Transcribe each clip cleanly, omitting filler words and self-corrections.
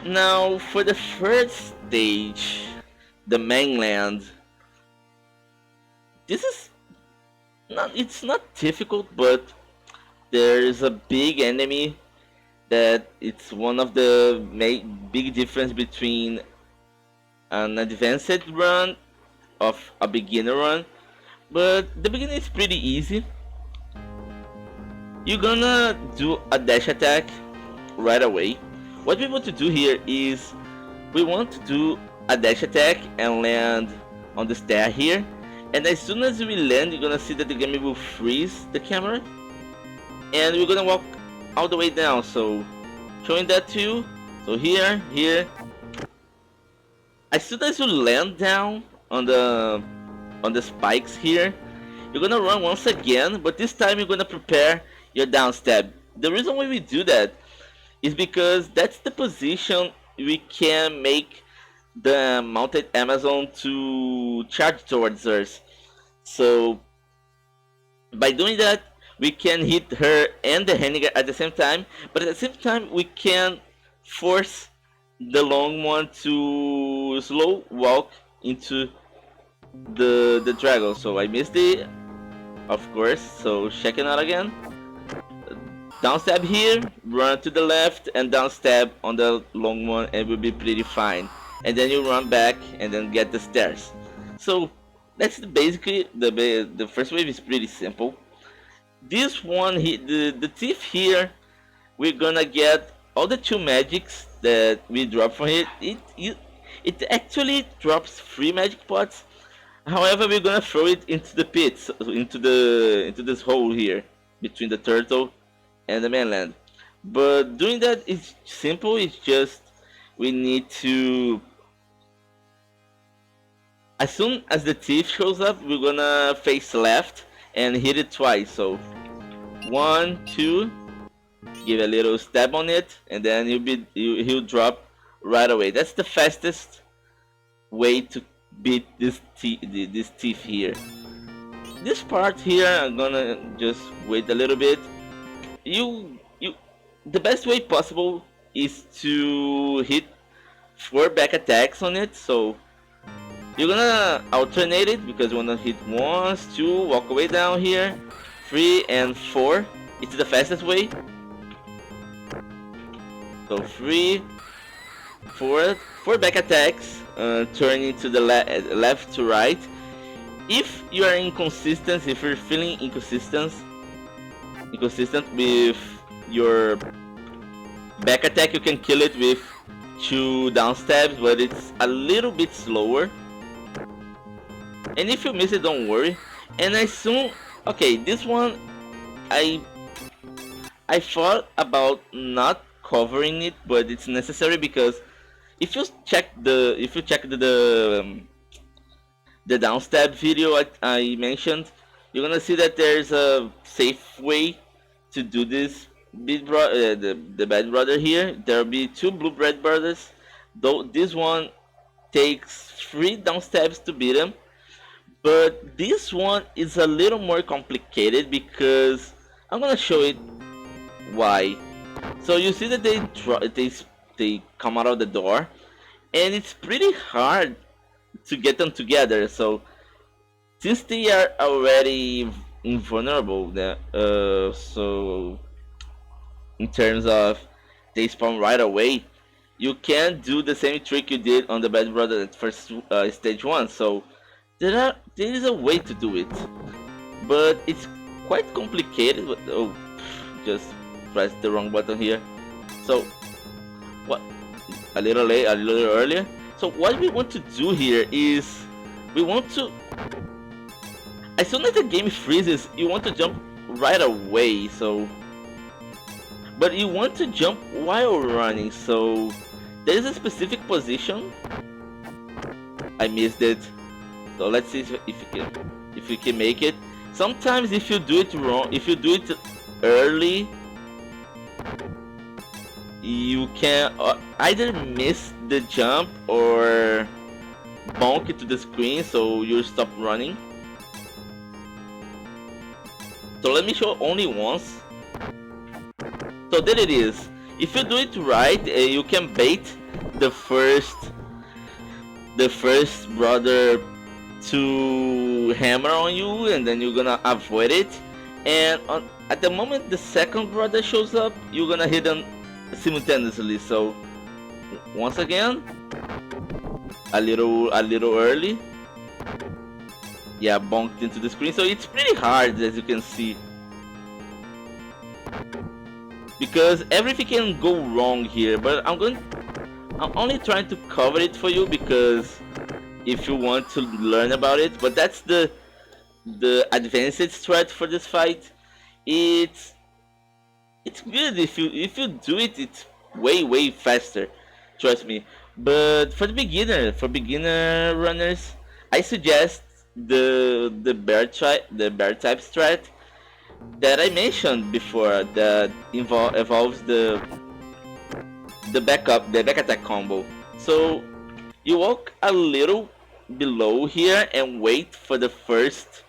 Now for the first stage, the mainland. This is it's not difficult, but there's a big enemy that it's one of the big difference between an advanced run of a beginner run. But the beginning is pretty easy. You're gonna do a dash attack right away. What we want to do here is we want to do a dash attack and land on the stair here. And as soon as we land, you're gonna see that the game will freeze the camera. And we're gonna walk all the way down. So showing that to you. So here. As soon as you land down on the spikes here, you're gonna run once again, but this time you're gonna prepare your down stab. The reason why we do that is because that's the position we can make the mounted Amazon to charge towards us. So by doing that, we can hit her and the Henniger at the same time, but at the same time we can force the long one to slow walk into the dragon. So I missed it, of course, so check it out again. Down stab here, run to the left, and down stab on the long one, and we'll be pretty fine. And then you run back and then get the stairs. So that's basically the first wave is pretty simple. This one, the thief here, we're gonna get all the 2 magics that we drop from it. It actually drops 3 magic pots. However, we're gonna throw it into the pit, into this hole here between the turtle and the mainland. But doing that is simple. It's just we need to, as soon as the thief shows up, we're gonna face left and hit it twice. So 1, 2, give a little stab on it, and then he'll drop right away. That's the fastest way to beat this thief here. This part here, I'm gonna just wait a little bit. The best way possible is to hit 4 back attacks on it. So you're gonna alternate it because you wanna hit once, 2, walk away down here, 3 and 4. It's the fastest way. So 3, 4 back attacks, turning to the left to right. If you are inconsistent, if you're feeling inconsistent with your back attack, you can kill it with 2 down stabs, but it's a little bit slower. And if you miss it, don't worry. And okay, this one I thought about not covering it, but it's necessary because if you check the down stab video I mentioned, you're gonna see that there's a safe way to do this. The bad brother here, there'll be 2 blue bread brothers. Though this one takes 3 down stabs to beat him, but this one is a little more complicated because I'm gonna show it why. So you see that they come out of the door, and it's pretty hard to get them together. So since they are already invulnerable, so in terms of they spawn right away, you can't do the same trick you did on the bad brother at first stage 1. So there is a way to do it, but it's quite complicated. But, oh, just pressed the wrong button here. So what? A little late, a little earlier. So what we want to do here is we want to, as soon as the game freezes, you want to jump right away. So, but you want to jump while running. So there is a specific position. I missed it. So let's see if you can make it. Sometimes if you do it wrong, if you do it early, you can either miss the jump or bonk it to the screen, so you stop running. So let me show only once. So there it is. If you do it right, you can bait the first brother to hammer on you, and then you're gonna avoid it. And at the moment the second brother shows up, you're gonna hit them simultaneously. So once again, a little early. Yeah, bonked into the screen. So it's pretty hard, as you can see, because everything can go wrong here. But I'm only trying to cover it for you, because if you want to learn about it. But that's the advanced strat for this fight. It's good if you do it. It's way faster, trust me. But for beginner runners, I suggest the bear type strat that I mentioned before, that involves the back attack combo. So you walk a little below here and wait for the first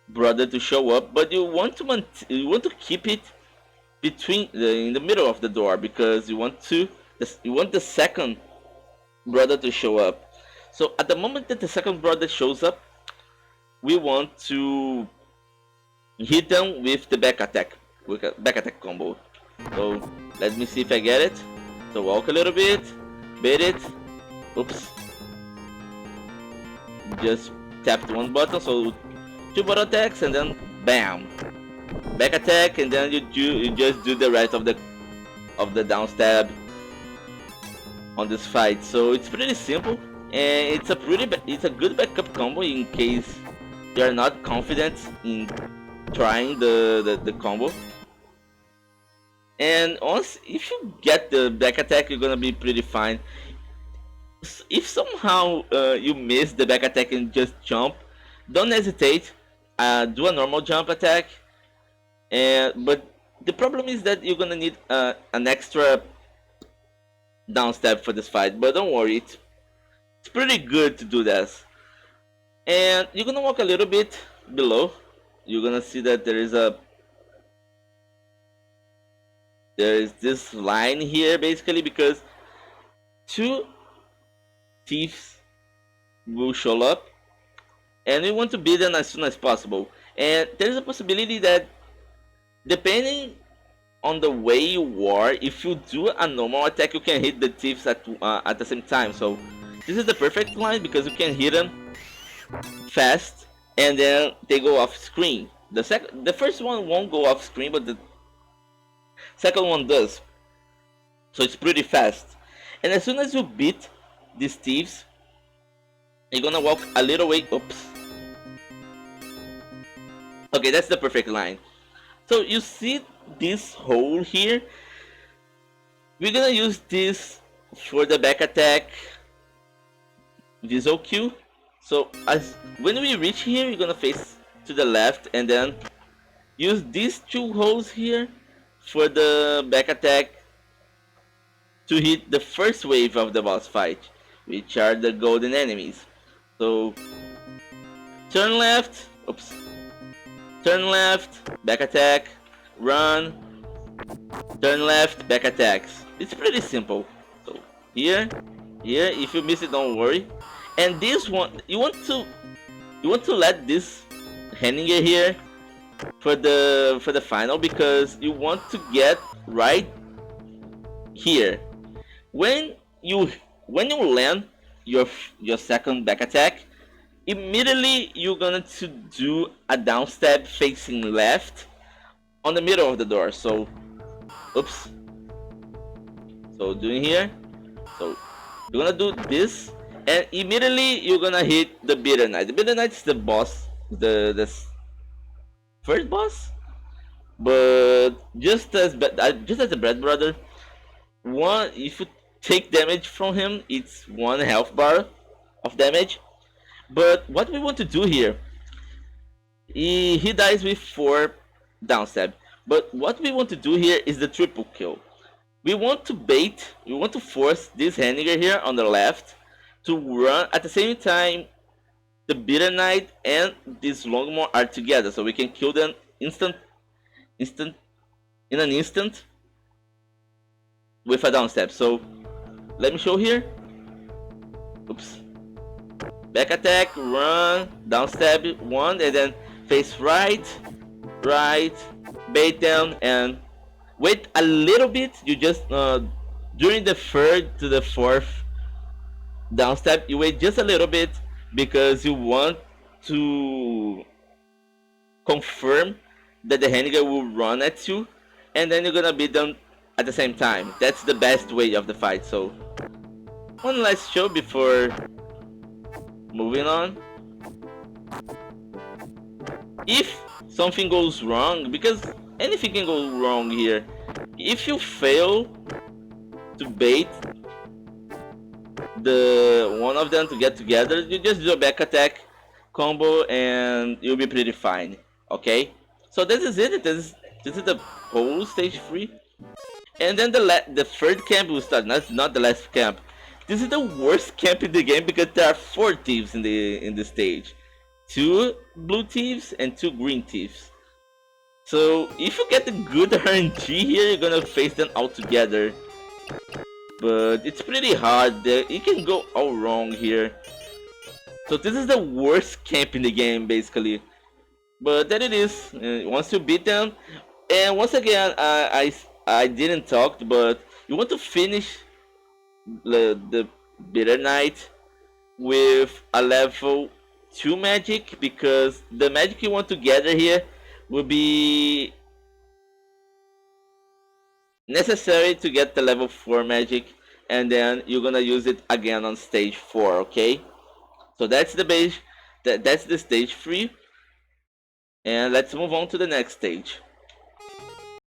brother to show up, but you want to keep it in the middle of the door, because you want the second brother to show up. So at the moment that the second brother shows up, we want to hit them with the back attack combo. So let me see if I get it. So walk a little bit, bait it. Oops. Just tapped one button, so 2 button attacks, and then bam, back attack, and then you just do the rest of the down stab on this fight. So it's pretty simple, and it's a good backup combo in case you are not confident in trying the combo. And if you get the back attack, you're gonna be pretty fine. If somehow you miss the back attack and just jump, don't hesitate. Do a normal jump attack. But the problem is that you're gonna need an extra down stab for this fight. But don't worry, it's pretty good to do this. And you're gonna walk a little bit below. You're gonna see that there is this line here, basically, because 2 thieves will show up, and we want to beat them as soon as possible. And there's a possibility that, depending on the way you are, if you do a normal attack, you can hit the thieves at the same time. So this is the perfect line, because you can hit them fast, and then they go off screen. The first one won't go off screen, but the second one does. So it's pretty fast. And as soon as you beat these thieves, you're gonna walk a little way. Oops. Okay, that's the perfect line. So you see this hole here? We're gonna use this for the back attack visual cue. So when we reach here, you're gonna face to the left, and then use these 2 holes here for the back attack to hit the first wave of the boss fight, which are the golden enemies. So turn left, turn left, back attack, run, turn left, back attacks. It's pretty simple. So here, if you miss it, don't worry. And this one, you want to let this Henninger here for the final, because you want to get right here. When you land your second back attack, immediately you're going to do a down stab facing left on the middle of the door. So oops. So doing here, so you're gonna do this, and immediately you're gonna hit the Bitter Knight. The Bitter Knight is the boss, the first boss, but just as the Bread Brother, if you take damage from him, it's 1 health bar of damage. But what we want to do here, he dies with 4 down stab. But what we want to do here is the triple kill. We want to force this Henninger here on the left to run at the same time. The Bitter Knight and this Longmore are together, so we can kill them in an instant with a down step. So let me show here. Oops. Back attack, run, down stab, one, and then face right, right, bait down, and wait a little bit. You just during the third to the fourth down step, you wait just a little bit because you want to confirm that the handgun will run at you, and then you're gonna beat them at the same time. That's the best way of the fight. So one last show before moving on. If something goes wrong, because anything can go wrong here, if you fail to bait the one of them to get together, you just do a back attack combo and you'll be pretty fine. Okay, so this is it. This is the whole stage 3, and then the third camp will start. That's not the last camp. This is the worst camp in the game because there are 4 thieves in the stage, 2 blue thieves and 2 green thieves. So if you get the good RNG here, you're gonna face them all together. But it's pretty hard. It can go all wrong here. So this is the worst camp in the game, basically. But there it is. Once you beat them, and once again, I didn't talk, but you want to finish the Bitter Knight with a level 2 magic, because the magic you want to gather here will be necessary to get the level 4 magic, and then you're gonna use it again on stage 4. Okay, so that's the base. That's the stage 3, and let's move on to the next stage.